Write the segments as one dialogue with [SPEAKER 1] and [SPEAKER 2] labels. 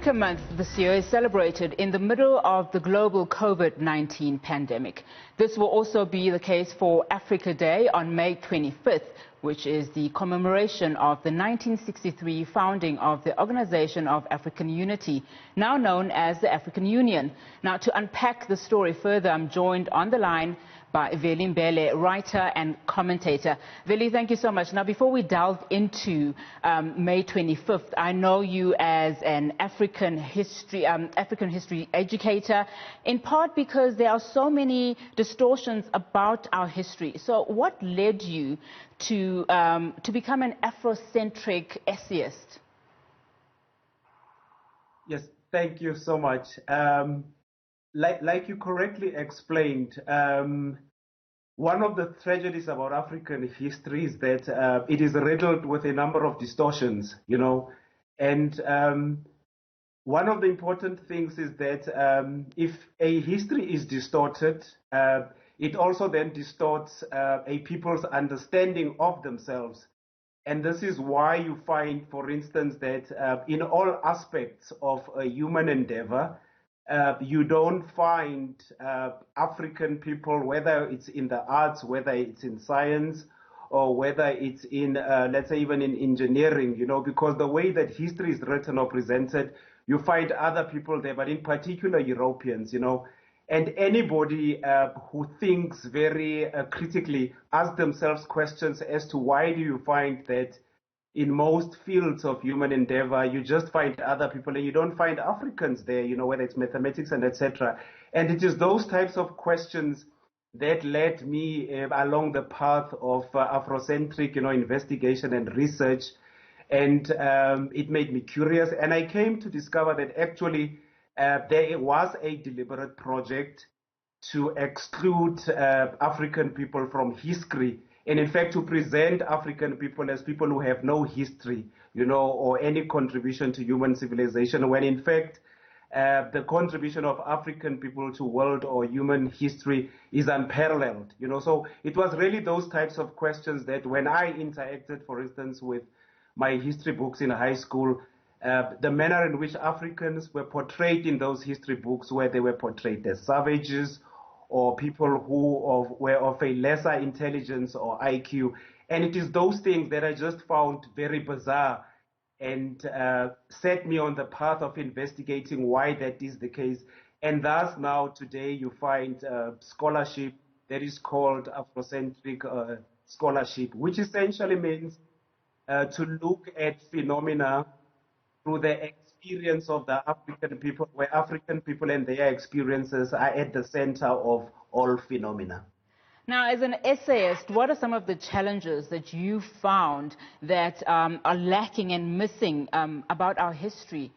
[SPEAKER 1] Africa Month this year is celebrated in the middle of the global COVID-19 pandemic. This will also be the case for Africa Day on May 25th, which is the commemoration of the 1963 founding of the Organization of African Unity, now known as the African Union. Now, to unpack the story further, I'm joined on the line by Veli Mbele, writer and commentator. Veli, thank you so much. Now, before we delve into May 25th, I know you as an African history educator, in part because there are so many distortions about our history. So what led you to become an Afrocentric essayist?
[SPEAKER 2] Yes, thank you so much. Like you correctly explained, one of the tragedies about African history is that it is riddled with a number of distortions, you know. And one of the important things is that if a history is distorted, it also then distorts a people's understanding of themselves. And this is why you find, for instance, that in all aspects of a human endeavor, you don't find African people, whether it's in the arts, whether it's in science, or whether it's in, let's say, even in engineering, you know, because the way that history is written or presented, you find other people there, but in particular Europeans, you know. And anybody who thinks very critically asks themselves questions as to why do you find that in most fields of human endeavor, you just find other people and you don't find Africans there, you know, whether it's mathematics and etc. And it is those types of questions that led me along the path of Afrocentric, you know, investigation and research. And it made me curious. And I came to discover that actually there was a deliberate project to exclude African people from history. And in fact, to present African people as people who have no history, you know, or any contribution to human civilization, when in fact, the contribution of African people to world or human history is unparalleled, you know. So it was really those types of questions that when I interacted, for instance, with my history books in high school, the manner in which Africans were portrayed in those history books, where they were portrayed as savages, or people who were of a lesser intelligence or IQ. And it is those things that I just found very bizarre and set me on the path of investigating why that is the case. And thus now today you find scholarship that is called Afrocentric scholarship, which essentially means to look at phenomena through the experience of the African people, where African people and their experiences are at the center of all phenomena.
[SPEAKER 1] Now, as an essayist, what are some of the challenges that you found that are lacking and missing about our history?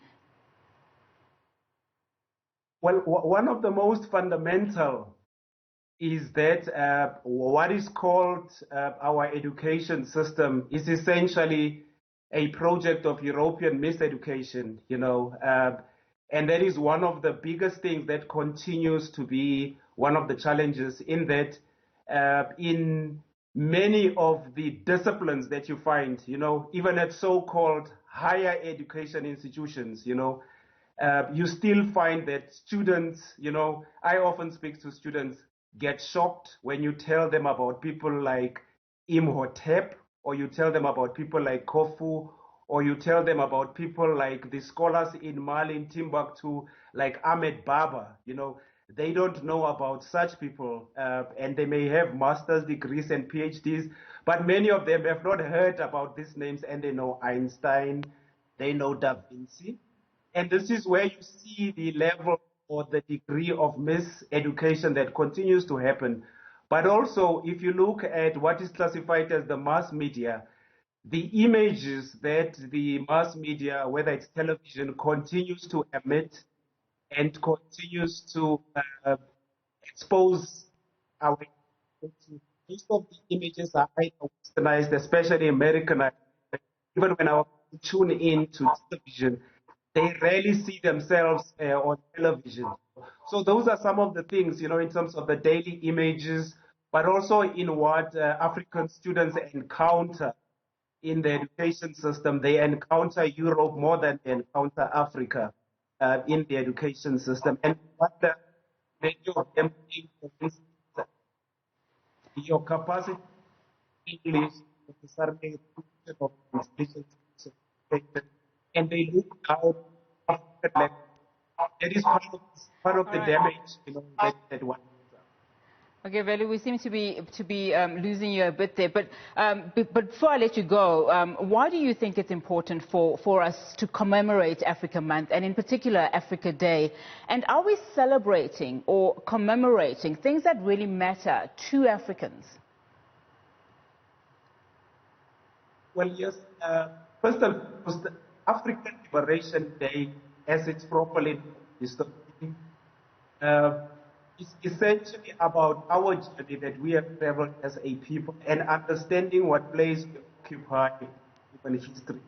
[SPEAKER 2] Well, one of the most fundamental is that what is called our education system is essentially a project of European miseducation, you know, and that is one of the biggest things that continues to be one of the challenges, in that in many of the disciplines that you find, you know, even at so-called higher education institutions, you know, you still find that students, you know, I often speak to students, get shocked when you tell them about people like Imhotep, or you tell them about people like Khufu, or you tell them about people like the scholars in Mali, in Timbuktu, like Ahmed Baba. You know, they don't know about such people, and they may have master's degrees and PhDs, but many of them have not heard about these names, and they know Einstein, they know Da Vinci. And this is where you see the level or the degree of miseducation that continues to happen. But also, if you look at what is classified as the mass media, the images that the mass media, whether it's television, continues to emit and continues to expose our country. Most of the images are either westernized, especially Americanized. Even when our people tune in to television, they rarely see themselves on television. So those are some of the things, you know, in terms of the daily images, but also in what African students encounter in the education system. They encounter Europe more than they encounter Africa. in the education system. And what many of them think, for instance, your capacity English, necessarily of and they look out after that. That is part of the damage, that one.
[SPEAKER 1] Okay, Veli, we seem to be losing you a bit there. But before I let you go, why do you think it's important for us to commemorate Africa Month, and in particular Africa Day? And are we celebrating or commemorating things that really matter to Africans?
[SPEAKER 2] Well, yes. First and foremost, African Liberation Day, as it's properly historically, is essentially about our journey that we have traveled as a people and understanding what place we occupy in history.